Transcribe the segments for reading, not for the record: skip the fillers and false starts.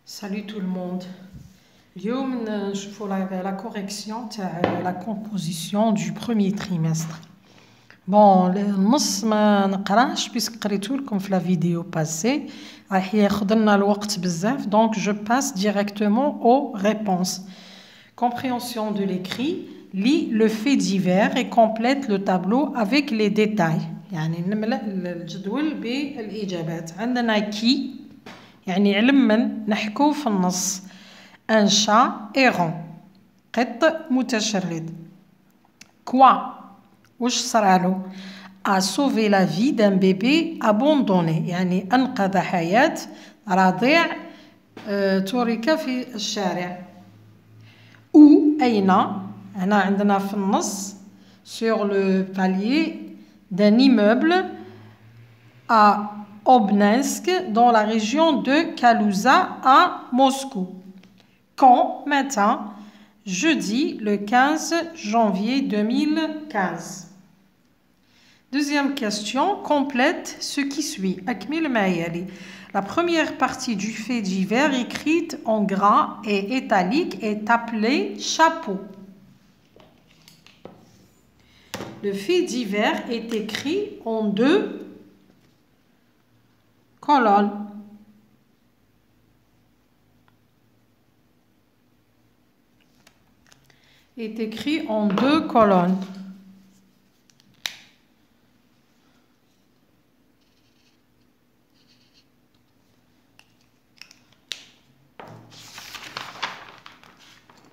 Salut tout le monde. اليوم نشوفوا la correction تاع la composition du premier trimestre. Bon, النص ما نقراش بيسك قريتو لكم في la vidéo passée. راح ياخذ لنا الوقت بزاف, donc je passe directement aux réponses. Compréhension de l'écrit. Lis le fait divers et complète le tableau avec les détails. يعني نملأ الجدول بالإجابات. عندنا كي يعني علم من نحكو في النص. un chat errant قط متشرد. quoi وش صرالو a sauvé la vie d'un bébé abandonné يعني أنقذ حياة رضيع ترك في الشارع. où أين هنا عندنا في النص sur le palier d'un immeuble à Obninsk, dans la région de Kalouza, à Moscou. Quand matin, jeudi le 15 janvier 2015. Deuxième question, complète ce qui suit. Akmil Mayali. La première partie du fait divers écrite en gras et italique est appelée chapeau. Le fait divers est écrit en deux colonnes. Est écrit en deux colonnes.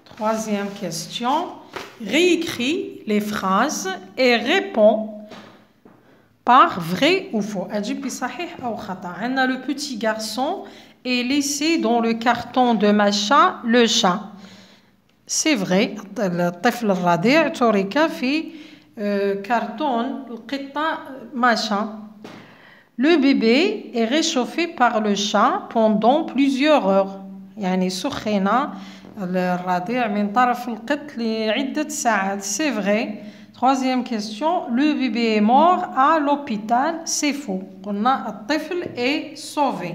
Troisième question. Réécris les phrases et réponds par vrai ou faux. Le petit garçon est laissé dans le carton de Macha le chat. C'est vrai. الطفل الرضيع ترك في كرتون القطة Macha. Le bébé est réchauffé par le chat pendant plusieurs heures. يعني سخن الرضيع من طرف القط لعدة ساعات. C'est vrai. Troisième question. Le bébé est mort à l'hôpital. C'est faux. قلنا الطفل est sauvé.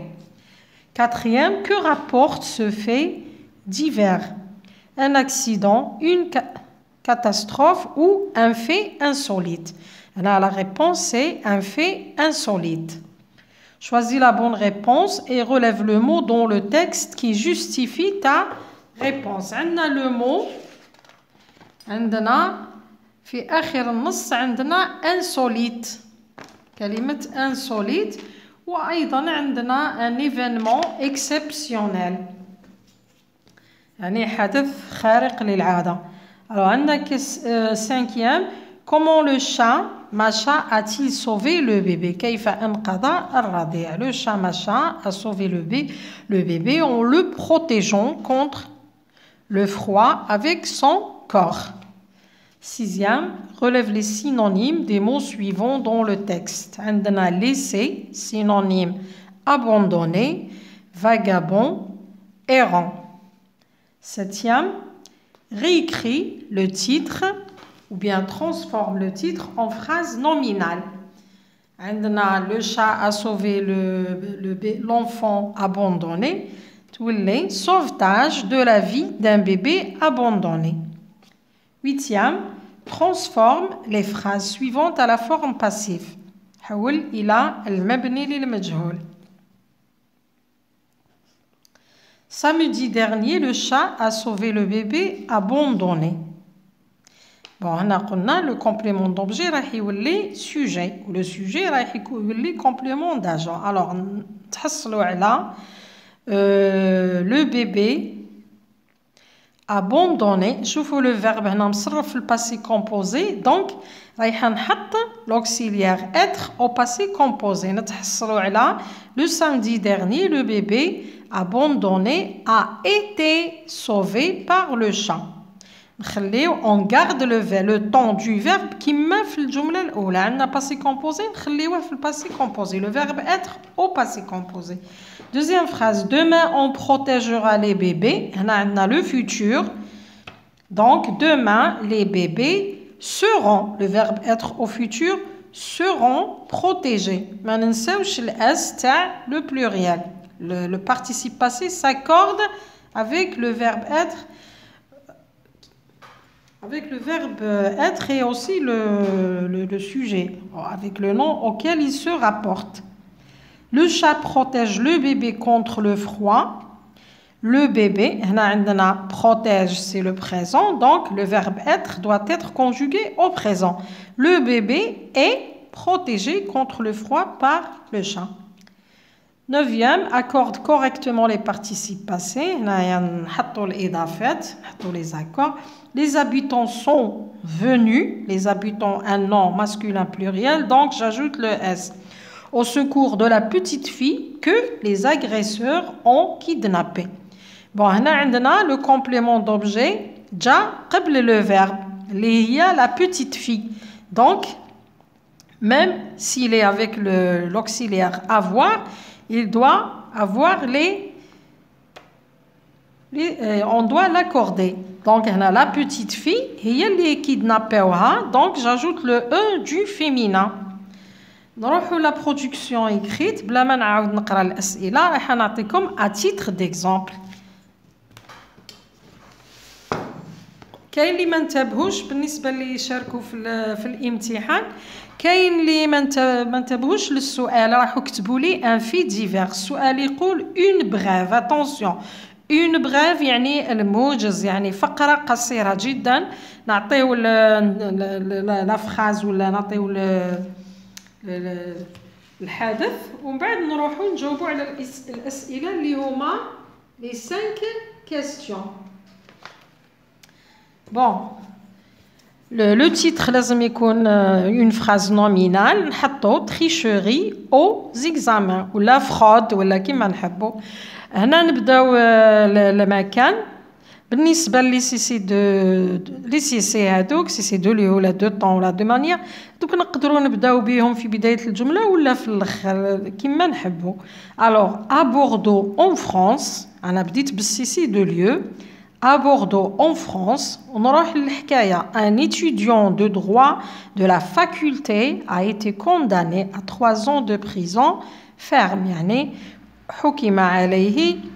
Quatrième. Que rapporte ce fait divers? Un accident, une catastrophe ou un fait insolite. Alors, la réponse c'est un fait insolite. Choisis la bonne réponse et relève le mot dans le texte qui justifie ta réponse. عندنا le mot عندنا في آخر النص عندنا insolite كلمة insolite وأيضا عندنا un événement exceptionnel يعني حدث خارق للعادة. Alors عندنا cinquième. Comment le chat Macha a-t-il sauvé le bébé? كيف أنقذ الرضيع? Le chat Macha a sauvé le bébé en le protégeant contre le froid avec son corps. Sixième, relève les synonymes des mots suivants dans le texte. عندنا laissé, synonyme abandonné, vagabond, errant. Septième, réécris le titre ou bien transforme le titre en phrase nominale. عندنا le chat a sauvé l'enfant abandonné. تولي sauvetage de la vie d'un bébé abandonné. Huitième, transforme les phrases suivantes à la forme passive. حول إلى المبني للمجهول. Samedi dernier, le chat a sauvé le bébé abandonné. Bon, on a قلنا le complément d'objet راح يولي sujet ou le sujet راح يولي complément d'agent. Alors, تحصلوا على le bébé abandonné. شوفوا le verbe هنا مصرف في le passé composé, donc رايح نحط l'auxiliaire être au passé composé. نتحصلوا على le samedi dernier, le bébé abandonné a été sauvé par le chat. on garde le temps du verbe كما في الجملة الأولى. عندنا passé composé نخليوه في le passé composé. Le verbe être au passé composé. Deuxième phrase. Demain on protégera les bébés. هنا عندنا le futur. Donc demain les bébés seront. Le verbe être au futur seront protégés. ما ننساوش الأس تاع le pluriel. Le participe passé s'accorde avec le verbe être. Avec le verbe être et aussi le sujet, avec le nom auquel il se rapporte. Le chat protège le bébé contre le froid. Le bébé, protège, c'est le présent, donc le verbe être doit être conjugué au présent. Le bébé est protégé contre le froid par le chat. 9e, accorde correctement les participes passés. Les accords. Les habitants sont venus. Les habitants, un nom masculin pluriel, donc j'ajoute le S. Au secours de la petite fille que les agresseurs ont kidnappée. Bon, on a le complément d'objet, ja, قبل le verbe, il y a la petite fille. Donc, même s'il est avec l'auxiliaire avoir, il doit avoir on doit l'accorder. Donc, on a la petite fille, il y a les kidnappés, donc j'ajoute le E du féminin. نروحوا la production écrite بلا ما نعاود نقرا الأسئلة راح نعطيكم à titre d'exemple. كاين اللي ما انتبهوش بالنسبه اللي يشاركوا في الامتحان كاين اللي ما انتبهوش للسؤال راحوا كتبوا لي ان في ديفير السؤال يقول اون بريف اتونسيون اون بريف يعني الموجز يعني فقره قصيره جدا نعطيو لا فراز ولا نعطيو الحدث ومن بعد نروحوا نجاوبوا على الاسئله اللي هما لي 5 كيستيون. Bon, le titre لازم يكون une phrase nominale نحطو tricherie aux examens ولا fraude ولا كيما نحبو. هنا نبداو المكان بالنسبه لي سي لي سي هذوك سي دو لي ولا دو طون ولا دو مانيير دوك نقدروا نبداو بهم في بدايه الجمله ولا في الاخر كيما نحبوا. Alors à Bordeaux en France انا بديت بالسي دو lieu. À Bordeaux, en France, on aura un étudiant de droit de la faculté a été condamné à 3 ans de prison ferme. يعني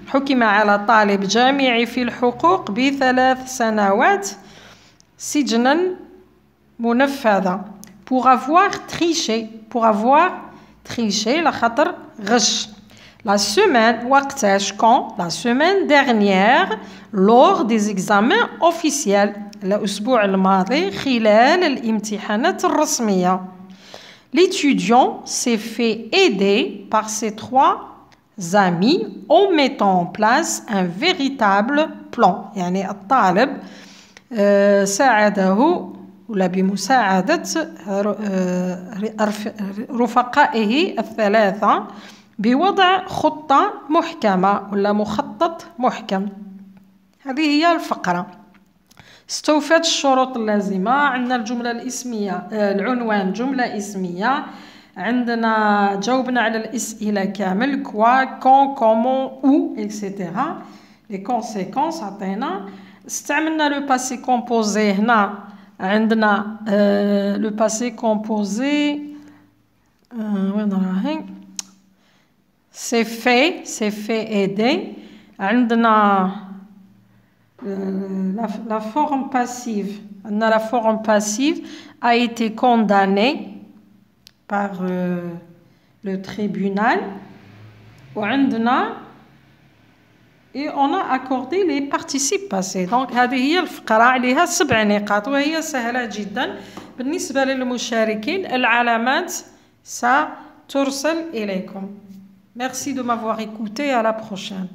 حكم على طالب جامعي في الحقوق ب3 سنوات سجنا منفذة pour avoir triché لخاطر غش. La semaine, quand la semaine dernière, lors des examens officiels, الأسبوع الماضي خلال الامتحانات الرسمية. L'étudiant s'est fait aider par ses 3 amis en mettant en place un véritable plan. يعني الطالب ساعده ولا بمساعدة رفقائه الثلاثة بوضع خطة محكمة ولا مخطط محكم. هذه هي الفقرة. استوفت الشروط اللازمة. عندنا الجملة الاسمية العنوان جملة اسمية. عندنا جاوبنا على الأسئلة كامل كوا كون كومون او اكسيتيرا. لي كونسيكونس عطينا. استعملنا لو باسي كومبوزي. هنا عندنا لو باسي كومبوزي وين راهي c'est fait aider. عندنا la forme passive. La forme passive a été condamnée par le tribunal. Et on a accordé les participes passés. Donc هذه هي الفقرة عليها 7 نقاط وهي سهلة جدا. بالنسبة للمشاركين العلامات سترسل إليكم. Merci de m'avoir écouté. À la prochaine.